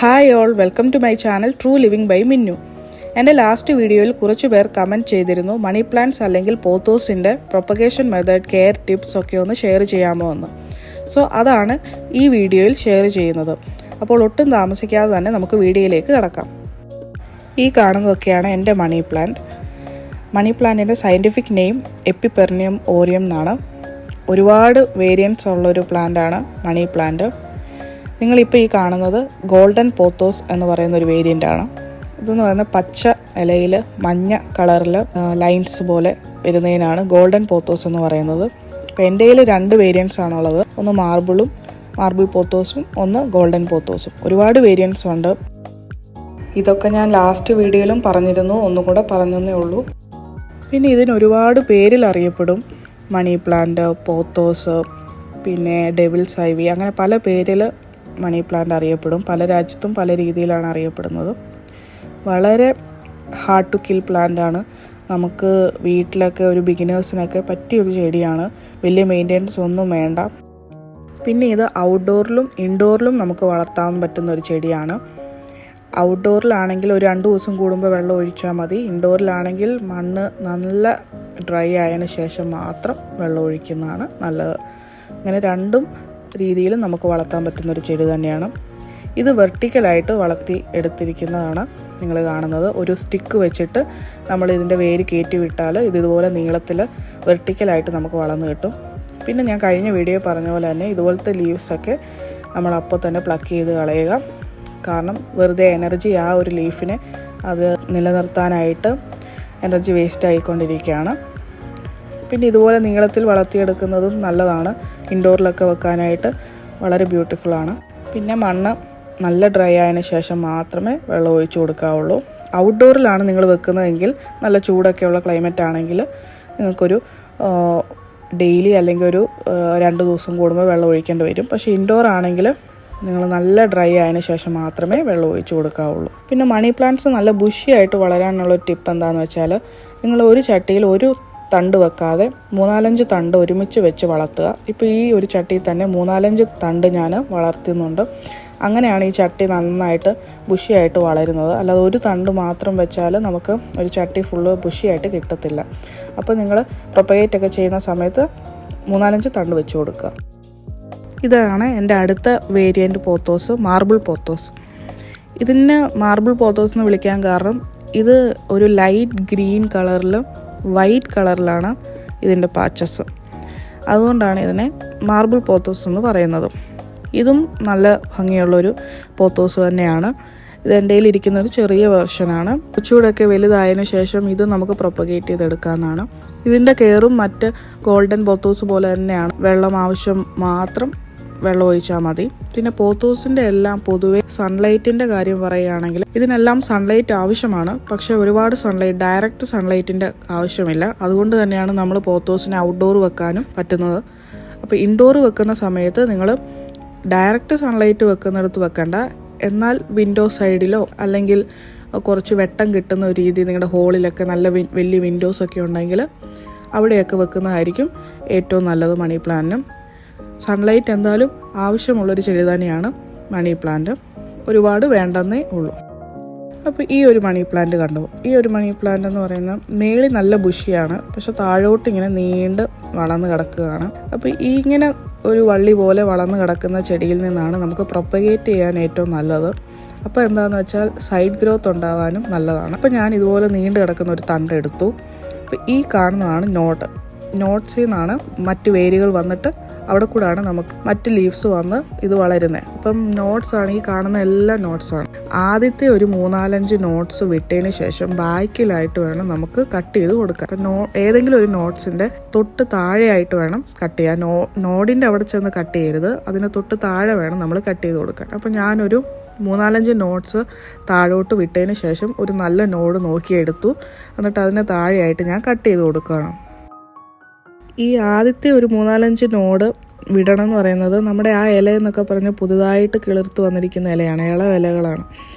Hi all, welcome to my channel true living by Minnu. എൻ്റെ last വീഡിയോയിൽ കുറച്ച് പേർ കമൻറ്റ് ചെയ്തിരുന്നു മണി പ്ലാന്റ്സ് അല്ലെങ്കിൽ പോത്തോസിൻ്റെ പ്രൊപ്പഗേഷൻ മെത്തേഡ്, കെയർ ടിപ്സ് ഒക്കെ ഒന്ന് ഷെയർ ചെയ്യാമോ എന്ന്. സോ അതാണ് ഈ വീഡിയോയിൽ ഷെയർ ചെയ്യുന്നത്. അപ്പോൾ ഒട്ടും താമസിക്കാതെ തന്നെ നമുക്ക് വീഡിയോയിലേക്ക് കടക്കാം. ഈ കാണുന്നതൊക്കെയാണ് എൻ്റെ മണി പ്ലാന്റ്. മണി പ്ലാന്റിൻ്റെ സയൻറ്റിഫിക് നെയിം എപ്പിപെർണിയം ഓറിയം എന്നാണ്. ഒരുപാട് വേരിയൻസ് ഉള്ളൊരു പ്ലാന്റാണ് മണി പ്ലാന്റ്. നിങ്ങളിപ്പോൾ ഈ കാണുന്നത് ഗോൾഡൻ പോത്തോസ് എന്ന് പറയുന്ന ഒരു വേരിയൻ്റാണ്. ഇതെന്ന് പറയുന്നത് പച്ച ഇലയിൽ മഞ്ഞ കളറിൽ ലൈൻസ് പോലെ വരുന്നതിനാണ് ഗോൾഡൻ പോത്തോസ് എന്ന് പറയുന്നത്. ഇപ്പോൾ എൻ്റെ കയ്യിൽ 2 വേരിയൻസ് ആണുള്ളത്. ഒന്ന് മാർബിൾ പോത്തോസും ഒന്ന് ഗോൾഡൻ പോത്തോസും. ഒരുപാട് വേരിയൻസ് ഉണ്ട്. ഇതൊക്കെ ഞാൻ ലാസ്റ്റ് വീഡിയോയിലും പറഞ്ഞിരുന്നു, ഒന്നുകൂടെ പറഞ്ഞതേ ഉള്ളൂ. പിന്നെ ഇതിന് ഒരുപാട് പേരിൽ അറിയപ്പെടും. മണി പ്ലാന്റ്, പോത്തോസ്, പിന്നെ ഡെവിൾസ് ഐവി, അങ്ങനെ പല പേരിൽ മണി പ്ലാന്റ് അറിയപ്പെടും. പല രാജ്യത്തും പല രീതിയിലാണ് അറിയപ്പെടുന്നത്. വളരെ ഹാർഡ് ടു കിൽ പ്ലാന്റാണ്. നമുക്ക് വീട്ടിലൊക്കെ ഒരു ബിഗിനേഴ്സിനൊക്കെ പറ്റിയൊരു ചെടിയാണ്. വലിയ മെയിൻ്റെനൻസ് ഒന്നും വേണ്ട. പിന്നെ ഇത് ഔട്ട്ഡോറിലും ഇൻഡോറിലും നമുക്ക് വളർത്താൻ പറ്റുന്ന ഒരു ചെടിയാണ്. ഔട്ട്ഡോറിലാണെങ്കിൽ ഒരു 2 ദിവസം കൂടുമ്പോൾ വെള്ളം ഒഴിച്ചാൽ മതി. ഇൻഡോറിലാണെങ്കിൽ മണ്ണ് നല്ല ഡ്രൈ ആയതിനു ശേഷം മാത്രം വെള്ളം ഒഴിക്കുന്നതാണ് നല്ലത്. അങ്ങനെ 2 രീതിയിലും നമുക്ക് വളർത്താൻ പറ്റുന്നൊരു ചെടി തന്നെയാണ്. ഇത് വെർട്ടിക്കലായിട്ട് വളർത്തി എടുത്തിരിക്കുന്നതാണ് നിങ്ങൾ കാണുന്നത്. ഒരു സ്റ്റിക്ക് വെച്ചിട്ട് നമ്മൾ ഇതിൻ്റെ വേര് കയറ്റി വിട്ടാൽ ഇതുപോലെ നീളത്തിൽ വെർട്ടിക്കലായിട്ട് നമുക്ക് വളർന്നു കിട്ടും. പിന്നെ ഞാൻ കഴിഞ്ഞ വീഡിയോ പറഞ്ഞ പോലെ തന്നെ ഇതുപോലത്തെ ലീവ്സൊക്കെ നമ്മൾ അപ്പോൾ തന്നെ പ്ലക്ക് ചെയ്ത് കളയുക. കാരണം വെറുതെ എനർജി ആ ഒരു ലീഫിനെ അത് നിലനിർത്താനായിട്ട് എനർജി വേസ്റ്റ് ആയിക്കൊണ്ടിരിക്കുകയാണ്. പിന്നെ ഇതുപോലെ നീളത്തിൽ വളർത്തിയെടുക്കുന്നതും നല്ലതാണ്. ഇൻഡോറിലൊക്കെ വെക്കാനായിട്ട് വളരെ ബ്യൂട്ടിഫുള്ളാണ്. പിന്നെ മണ്ണ് നല്ല ഡ്രൈ ആയതിനു ശേഷം മാത്രമേ വെള്ളം ഒഴിച്ചു കൊടുക്കാവുള്ളൂ. ഔട്ട്ഡോറിലാണ് നിങ്ങൾ വെക്കുന്നതെങ്കിൽ, നല്ല ചൂടൊക്കെയുള്ള ക്ലൈമറ്റ് ആണെങ്കിൽ നിങ്ങൾക്കൊരു ഡെയിലി അല്ലെങ്കിൽ ഒരു 2 ദിവസം കൂടുമ്പോൾ വെള്ളം ഒഴിക്കേണ്ടി വരും. പക്ഷേ ഇൻഡോർ ആണെങ്കിൽ നിങ്ങൾ നല്ല ഡ്രൈ ആയതിനു ശേഷം മാത്രമേ വെള്ളം ഒഴിച്ചു കൊടുക്കാവുള്ളൂ. പിന്നെ മണി പ്ലാന്റ്സ് നല്ല ബുഷിയായിട്ട് വളരാനുള്ള ടിപ്പ് എന്താണെന്ന് വെച്ചാൽ, നിങ്ങൾ ഒരു ചട്ടിയിൽ ഒരു തണ്ട് വെക്കാതെ 3-4 തണ്ട് ഒരുമിച്ച് വെച്ച് വളർത്തുക. ഇപ്പോൾ ഈ ഒരു ചട്ടിയിൽ തന്നെ 3-4 തണ്ട് ഞാൻ വളർത്തുന്നുണ്ട്. അങ്ങനെയാണ് ഈ ചട്ടി നന്നായിട്ട് ബുഷിയായിട്ട് വളരുന്നത്. അല്ലാതെ ഒരു തണ്ട് മാത്രം വെച്ചാൽ നമുക്ക് ഒരു ചട്ടി ഫുള്ള് ബുഷിയായിട്ട് കിട്ടത്തില്ല. അപ്പോൾ നിങ്ങൾ പ്രൊപ്പഗേറ്റ് ഒക്കെ ചെയ്യുന്ന സമയത്ത് 3-4 തണ്ട് വെച്ച് കൊടുക്കുക. ഇതാണ് എൻ്റെ അടുത്ത വേരിയൻ്റ് പോത്തോസ്, മാർബിൾ പോത്തോസ്. ഇതിന് മാർബിൾ പോത്തോസ് എന്ന് വിളിക്കാൻ കാരണം ഇത് ഒരു ലൈറ്റ് ഗ്രീൻ കളറിൽ വൈറ്റ് കളറിലാണ് ഇതിൻ്റെ പാച്ചസ്. അതുകൊണ്ടാണ് ഇതിനെ മാർബിൾ പോത്തോസ് എന്ന് പറയുന്നത്. ഇതും നല്ല ഭംഗിയുള്ളൊരു പോത്തോസ് തന്നെയാണ്. ഇത് എൻ്റെ കയ്യിൽ ഇരിക്കുന്നൊരു ചെറിയ വെർഷനാണ്. കുറച്ചുകൂടെയൊക്കെ വലുതായതിനു ശേഷം ഇത് നമുക്ക് പ്രൊപ്പഗേറ്റ് ചെയ്തെടുക്കാവുന്നതാണ്. ഇതിൻ്റെ കെയറും മറ്റ് ഗോൾഡൻ പോത്തോസ് പോലെ തന്നെയാണ്. വെള്ളം ആവശ്യം മാത്രം വെള്ളം ഒഴിച്ചാൽ മതി. പിന്നെ പോത്തോസിൻ്റെ എല്ലാം പൊതുവെ സൺലൈറ്റിൻ്റെ കാര്യം പറയുകയാണെങ്കിൽ ഇതിനെല്ലാം സൺലൈറ്റ് ആവശ്യമാണ്. പക്ഷേ ഒരുപാട് ഡയറക്റ്റ് സൺലൈറ്റിൻ്റെ ആവശ്യമില്ല. അതുകൊണ്ട് തന്നെയാണ് നമ്മൾ പോത്തോസിനെ ഔട്ട്ഡോർ വെക്കാനും പറ്റുന്നത്. അപ്പോൾ ഇൻഡോർ വെക്കുന്ന സമയത്ത് നിങ്ങൾ ഡയറക്റ്റ് സൺലൈറ്റ് വെക്കുന്നിടത്ത് വെക്കണ്ട. എന്നാൽ വിൻഡോ സൈഡിലോ അല്ലെങ്കിൽ കുറച്ച് വെട്ടം കിട്ടുന്ന ഒരു രീതി നിങ്ങളുടെ ഹോളിലൊക്കെ നല്ല വലിയ വിൻഡോസൊക്കെ ഉണ്ടെങ്കിൽ അവിടെയൊക്കെ വെക്കുന്നതായിരിക്കും ഏറ്റവും നല്ലത് മണി പ്ലാന്റിനും. സൺലൈറ്റ് എന്തായാലും ആവശ്യമുള്ളൊരു ചെടി തന്നെയാണ് മണി പ്ലാന്റ്. ഒരുപാട് വേണ്ടെന്നേ ഉള്ളൂ. അപ്പോൾ ഈ ഒരു മണി പ്ലാന്റ് കണ്ടു. ഈ ഒരു മണി പ്ലാന്റ് എന്ന് പറയുന്നത് മേളിൽ നല്ല ബുഷിയാണ്, പക്ഷെ താഴോട്ട് ഇങ്ങനെ നീണ്ട് വളർന്ന് കിടക്കുകയാണ്. അപ്പോൾ ഈ ഇങ്ങനെ ഒരു വള്ളി പോലെ വളർന്ന് കിടക്കുന്ന ചെടിയിൽ നിന്നാണ് നമുക്ക് പ്രൊപ്പഗേറ്റ് ചെയ്യാൻ ഏറ്റവും നല്ലത്. അപ്പോൾ എന്താണെന്ന് വെച്ചാൽ സൈഡ് ഗ്രോത്ത് ഉണ്ടാകാനും നല്ലതാണ്. അപ്പോൾ ഞാൻ ഇതുപോലെ നീണ്ട് കിടക്കുന്ന ഒരു തണ്ട് എടുത്തു. അപ്പോൾ ഈ കാണുന്നതാണ് നോട്ട്സിൽ നിന്നാണ് മറ്റ് വേരുകൾ വന്നിട്ട് അവിടെ കൂടാണ് നമുക്ക് മറ്റ് ലീവ്സ് വന്ന് ഇത് വളരുന്നത്. ഇപ്പം നോട്ട്സാണ് ഈ കാണുന്ന എല്ലാ നോട്ട്സാണ്. ആദ്യത്തെ ഒരു 3-4 നോട്ട്സ് വിട്ടതിന് ശേഷം ബാക്കിലായിട്ട് വേണം നമുക്ക് കട്ട് ചെയ്ത് കൊടുക്കാൻ. അപ്പം ഏതെങ്കിലും ഒരു നോട്ട്സിൻ്റെ തൊട്ട് താഴെയായിട്ട് വേണം കട്ട് ചെയ്യാൻ. നോഡിൻ്റെ അവിടെ ചെന്ന് കട്ട് ചെയ്യരുത്, അതിന് തൊട്ട് താഴെ വേണം നമ്മൾ കട്ട് ചെയ്ത് കൊടുക്കാൻ. അപ്പം ഞാനൊരു 3-4 നോട്ട്സ് താഴോട്ട് വിട്ടതിന് ശേഷം ഒരു നല്ല നോഡ് നോക്കിയെടുത്തു. എന്നിട്ട് അതിന് താഴെയായിട്ട് ഞാൻ കട്ട് ചെയ്ത് കൊടുക്കുകയാണ്. ഈ ആദ്യത്തെ ഒരു 3-4 നോഡ് വിടണം എന്ന് പറയുന്നത് നമ്മുടെ ആ ഇല എന്നൊക്കെ പറഞ്ഞ് പുതുതായിട്ട് കിളിർത്ത് വന്നിരിക്കുന്ന ഇലയാണ്, ഇലകളാണ്.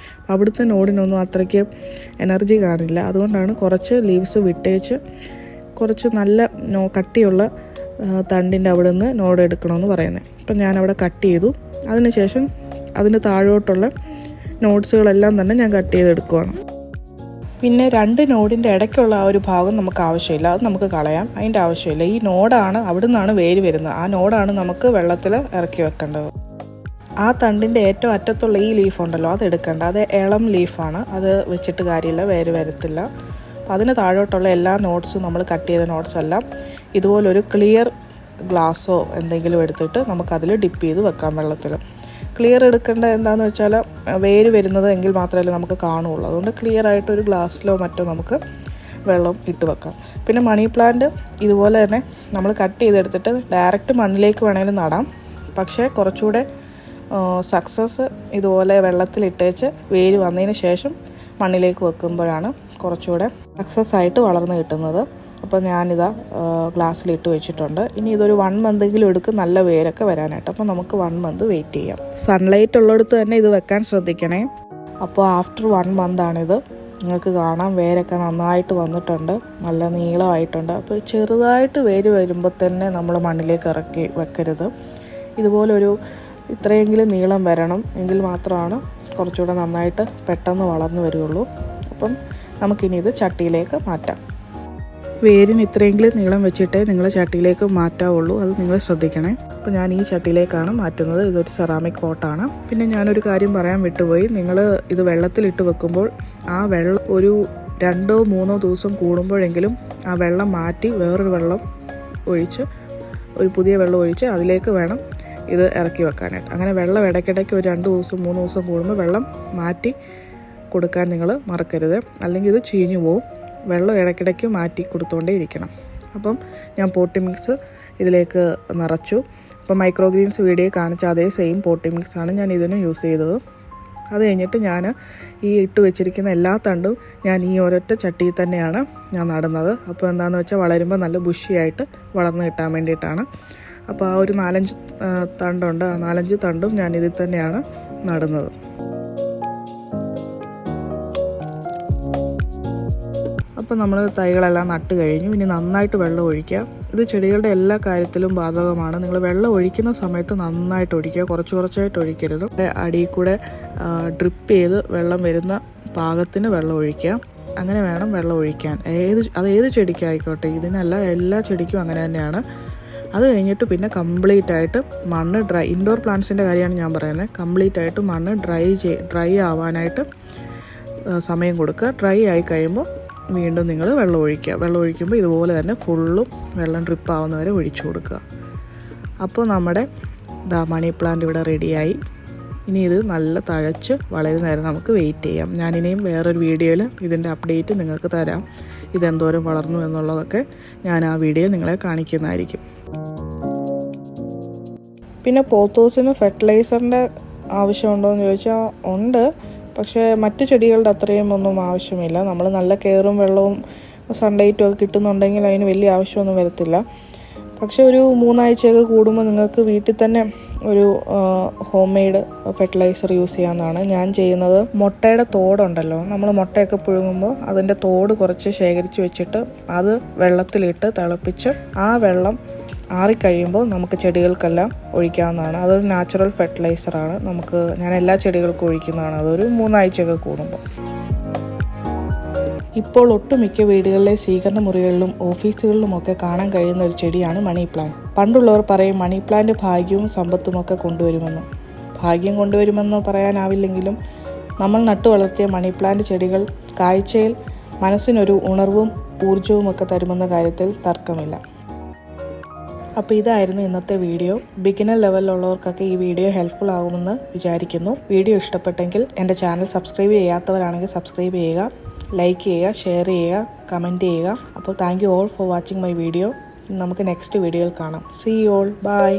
അവിടുത്തെ നോഡിനൊന്നും അത്രയ്ക്ക് എനർജി കാണില്ല. അതുകൊണ്ടാണ് കുറച്ച് ലീവ്സ് വിട്ടേച്ച് കുറച്ച് നല്ല കട്ടിയുള്ള തണ്ടിൻ്റെ അവിടെ നിന്ന് നോഡ് എടുക്കണമെന്ന് പറയുന്നത്. അപ്പം ഞാനവിടെ കട്ട് ചെയ്തു. അതിനുശേഷം അതിന് താഴോട്ടുള്ള നോട്ട്സുകളെല്ലാം തന്നെ ഞാൻ കട്ട് ചെയ്തെടുക്കുകയാണ്. പിന്നെ 2 നോഡിൻ്റെ ഇടയ്ക്കുള്ള ആ ഒരു ഭാഗം നമുക്ക് ആവശ്യമില്ല, അത് നമുക്ക് കളയാം, അതിൻ്റെ ആവശ്യമില്ല. ഈ നോഡാണ്, അവിടെ നിന്നാണ് വേര് വരുന്നത്, ആ നോഡാണ് നമുക്ക് വെള്ളത്തിൽ ഇറക്കി വെക്കേണ്ടത്. ആ തണ്ടിൻ്റെ ഏറ്റവും അറ്റത്തുള്ള ഈ ലീഫ് ഉണ്ടല്ലോ, അത് എടുക്കേണ്ട, അത് ഇളം ലീഫാണ്, അത് വെച്ചിട്ട് കാര്യമില്ല, വേര് വരത്തില്ല. അപ്പോൾ അതിന് താഴോട്ടുള്ള എല്ലാ നോട്ട്സും നമ്മൾ കട്ട് ചെയ്ത നോട്ട്സ് എല്ലാം ഇതുപോലൊരു ക്ലിയർ ഗ്ലാസ്സോ എന്തെങ്കിലും എടുത്തിട്ട് നമുക്കതിൽ ഡിപ്പ് ചെയ്ത് വെക്കാം വെള്ളത്തിൽ. ക്ലിയർ എടുക്കേണ്ട എന്താണെന്ന് വെച്ചാൽ വേര് വരുന്നത് എങ്കിൽ മാത്രമേ നമുക്ക് കാണുകയുള്ളൂ. അതുകൊണ്ട് ക്ലിയർ ആയിട്ട് ഒരു ഗ്ലാസ്സിലോ മറ്റോ നമുക്ക് വെള്ളം ഇട്ട് വെക്കാം. പിന്നെ മണി പ്ലാന്റ് ഇതുപോലെ തന്നെ നമ്മൾ കട്ട് ചെയ്തെടുത്തിട്ട് ഡയറക്റ്റ് മണ്ണിലേക്ക് വേണമെങ്കിലും നടാം. പക്ഷേ കുറച്ചുകൂടെ സക്സസ് ഇതുപോലെ വെള്ളത്തിലിട്ടേച്ച് വേര് വന്നതിന് ശേഷം മണ്ണിലേക്ക് വെക്കുമ്പോഴാണ് കുറച്ചുകൂടെ സക്സസ് ആയിട്ട് വളർന്ന് കിട്ടുന്നത്. അപ്പോൾ ഞാനിതാ ഗ്ലാസ്സിലിട്ട് വെച്ചിട്ടുണ്ട്. ഇനി ഇതൊരു 1 മന്തെങ്കിലും എടുക്കും നല്ല വേരൊക്കെ വരാനായിട്ട്. അപ്പോൾ നമുക്ക് 1 മന്ത് വെയിറ്റ് ചെയ്യാം. സൺലൈറ്റ് ഉള്ളിടത്ത് തന്നെ ഇത് വെക്കാൻ ശ്രദ്ധിക്കണേ. അപ്പോൾ ആഫ്റ്റർ 1 മന്താണിത്. നിങ്ങൾക്ക് കാണാം വേരൊക്കെ നന്നായിട്ട് വന്നിട്ടുണ്ട്, നല്ല നീളമായിട്ടുണ്ട്. അപ്പോൾ ചെറുതായിട്ട് വേര് വരുമ്പോൾ തന്നെ നമ്മൾ മണ്ണിലേക്ക് ഇറക്കി വെക്കരുത്. ഇതുപോലൊരു ഇത്രയെങ്കിലും നീളം വരണം, എങ്കിൽ മാത്രമാണ് കുറച്ചുകൂടെ നന്നായിട്ട് പെട്ടെന്ന് വളർന്നു വരികയുള്ളൂ. അപ്പം നമുക്കിനി ഇത് ചട്ടിയിലേക്ക് മാറ്റാം. വേരിന് ഇത്രയെങ്കിലും നീളം വെച്ചിട്ടേ നിങ്ങൾ ചട്ടിയിലേക്ക് മാറ്റാവുള്ളൂ, അത് നിങ്ങൾ ശ്രദ്ധിക്കണേ. അപ്പോൾ ഞാൻ ഈ ചട്ടിയിലേക്കാണ് മാറ്റുന്നത്. ഇതൊരു സെറാമിക് പോട്ടാണ്. പിന്നെ ഞാനൊരു കാര്യം പറയാൻ വിട്ടുപോയി. നിങ്ങൾ ഇത് വെള്ളത്തിലിട്ട് വെക്കുമ്പോൾ ആ വെള്ളം ഒരു 2-3 ദിവസം കൂടുമ്പോഴെങ്കിലും ആ വെള്ളം മാറ്റി വേറൊരു വെള്ളം ഒഴിച്ച്, ഒരു പുതിയ വെള്ളം ഒഴിച്ച് അതിലേക്ക് വേണം ഇത് ഇറക്കി വെക്കാനായിട്ട്. അങ്ങനെ വെള്ളം ഇടയ്ക്കിടയ്ക്ക് ഒരു 2 ദിവസം 3 ദിവസം കൂടുമ്പോൾ വെള്ളം മാറ്റി കൊടുക്കാൻ നിങ്ങൾ മറക്കരുത്, അല്ലെങ്കിൽ ഇത് ചീഞ്ഞു പോവും. വെള്ളം ഇടയ്ക്കിടയ്ക്ക് മാറ്റി കൊടുത്തുകൊണ്ടേ ഇരിക്കണം. അപ്പം ഞാൻ പോട്ടി മിക്സ് ഇതിലേക്ക് നിറച്ചു. അപ്പം മൈക്രോഗ്രീൻസ് വീഡിയോ കാണിച്ച അതേ സെയിം പോട്ടി മിക്സാണ് ഞാൻ ഇതിനും യൂസ് ചെയ്തത്. അത് കഴിഞ്ഞിട്ട് ഞാൻ ഈ ഇട്ട് വെച്ചിരിക്കുന്ന എല്ലാ തണ്ടും ഞാൻ ഈ ഒരൊറ്റ ചട്ടിയിൽ തന്നെയാണ് ഞാൻ നടുന്നത്. അപ്പോൾ എന്താണെന്ന് വെച്ചാൽ വളരുമ്പോൾ നല്ല ബുഷിയായിട്ട് വളർന്ന് കിട്ടാൻ വേണ്ടിയിട്ടാണ്. അപ്പോൾ ആ ഒരു 4-5 തണ്ടുണ്ട്, ആ 4-5 തണ്ടും ഞാൻ ഇതിൽ തന്നെയാണ് നടുന്നത്. അപ്പോൾ നമ്മൾ തൈകളെല്ലാം നട്ട് കഴിഞ്ഞു. ഇനി നന്നായിട്ട് വെള്ളം ഒഴിക്കുക. ഇത് ചെടികളുടെ എല്ലാ കാര്യത്തിലും ബാധകമാണ്. നിങ്ങൾ വെള്ളം ഒഴിക്കുന്ന സമയത്ത് നന്നായിട്ട് ഒഴിക്കുക, കുറച്ചായിട്ട് ഒഴിക്കരുത്. അടിയിൽ കൂടെ ഡ്രിപ്പ് ചെയ്ത് വെള്ളം വരുന്ന പാകത്തിന് വെള്ളം ഒഴിക്കുക. അങ്ങനെ വേണം വെള്ളം ഒഴിക്കാൻ. ഏത് ചെടിക്കായിക്കോട്ടെ, ഇതിനല്ല, എല്ലാ ചെടിക്കും അങ്ങനെ തന്നെയാണ്. അത് കഴിഞ്ഞിട്ട് പിന്നെ കംപ്ലീറ്റ് ആയിട്ട് മണ്ണ് ഇൻഡോർ പ്ലാന്റ്സിൻ്റെ കാര്യമാണ് ഞാൻ പറയുന്നത്. കംപ്ലീറ്റ് ആയിട്ട് മണ്ണ് ഡ്രൈ ആവാനായിട്ട് സമയം കൊടുക്കുക. ഡ്രൈ ആയി കഴിയുമ്പോൾ വീണ്ടും നിങ്ങൾ വെള്ളം ഒഴിക്കുക. വെള്ളം ഒഴിക്കുമ്പോൾ ഇതുപോലെ തന്നെ ഫുള്ളും വെള്ളം ഡ്രിപ്പ് ആവുന്നവരെ ഒഴിച്ചു കൊടുക്കുക. അപ്പോൾ നമ്മുടെ മണി പ്ലാന്റ് ഇവിടെ റെഡിയായി. ഇനി ഇത് നല്ല തഴച്ച് വളരുന്നവരെ നമുക്ക് വെയിറ്റ് ചെയ്യാം. ഞാനിനിയും വേറൊരു വീഡിയോയിൽ ഇതിൻ്റെ അപ്ഡേറ്റ് നിങ്ങൾക്ക് തരാം. ഇതെന്തോരം വളർന്നു എന്നുള്ളതൊക്കെ ഞാൻ ആ വീഡിയോ നിങ്ങളെ കാണിക്കുന്നതായിരിക്കും. പിന്നെ പോത്തോസിന് ഫെർട്ടിലൈസറിൻ്റെ ആവശ്യമുണ്ടോ എന്ന് ചോദിച്ചാൽ ഉണ്ട്. പക്ഷേ മറ്റ് ചെടികളുടെ അത്രയും ഒന്നും ആവശ്യമില്ല. നമ്മൾ നല്ല കെയറും വെള്ളവും സൺലൈറ്റും ഒക്കെ കിട്ടുന്നുണ്ടെങ്കിൽ അതിന് വലിയ ആവശ്യമൊന്നും വരത്തില്ല. പക്ഷേ ഒരു 3 ആഴ്ചയൊക്കെ കൂടുമ്പോൾ നിങ്ങൾക്ക് വീട്ടിൽ തന്നെ ഒരു ഹോം മെയ്ഡ് ഫെർട്ടിലൈസർ യൂസ് ചെയ്യാവുന്നതാണ്. ഞാൻ ചെയ്യുന്നത് മുട്ടയുടെ തോടുണ്ടല്ലോ, നമ്മൾ മുട്ടയൊക്കെ പുഴുങ്ങുമ്പോൾ അതിൻ്റെ തോട് കുറച്ച് ശേഖരിച്ച് വെച്ചിട്ട് അത് വെള്ളത്തിലിട്ട് തിളപ്പിച്ച് ആ വെള്ളം ആറിക്കഴിയുമ്പോൾ നമുക്ക് ചെടികൾക്കെല്ലാം ഒഴിക്കാവുന്നതാണ്. അതൊരു നാച്ചുറൽ ഫെർട്ടിലൈസറാണ്. ഞാൻ എല്ലാ ചെടികൾക്കും ഒഴിക്കുന്നതാണ്. അതൊരു 3 ആഴ്ചയൊക്കെ കൂടുമ്പോൾ. ഇപ്പോൾ ഒട്ടുമിക്ക വീടുകളിലെ സ്വീകരണ മുറികളിലും ഓഫീസുകളിലുമൊക്കെ കാണാൻ കഴിയുന്ന ഒരു ചെടിയാണ് മണി പ്ലാന്റ്. പണ്ടുള്ളവർ പറയും മണി പ്ലാന്റ് ഭാഗ്യവും സമ്പത്തുമൊക്കെ കൊണ്ടുവരുമെന്ന്. ഭാഗ്യം കൊണ്ടുവരുമെന്ന് പറയാനാവില്ലെങ്കിലും നമ്മൾ നട്ടു വളർത്തിയ മണി പ്ലാന്റ് ചെടികൾ കാഴ്ചയിൽ മനസ്സിനൊരു ഉണർവും ഊർജവും ഒക്കെ തരുമെന്ന കാര്യത്തിൽ തർക്കമില്ല. അപ്പോൾ ഇതായിരുന്നു ഇന്നത്തെ വീഡിയോ. ബിഗിനർ ലെവലിലുള്ളവർക്കൊക്കെ ഈ വീഡിയോ ഹെൽപ്ഫുൾ ആകുമെന്ന് വിചാരിക്കുന്നു. വീഡിയോ ഇഷ്ടപ്പെട്ടെങ്കിൽ എൻ്റെ ചാനൽ സബ്സ്ക്രൈബ് ചെയ്യാത്തവരാണെങ്കിൽ സബ്സ്ക്രൈബ് ചെയ്യുക, ലൈക്ക് ചെയ്യുക, ഷെയർ ചെയ്യുക, കമൻറ്റ് ചെയ്യുക. അപ്പോൾ thank you all for watching my video. നമുക്ക് നെക്സ്റ്റ് വീഡിയോയിൽ കാണാം. See you all, by.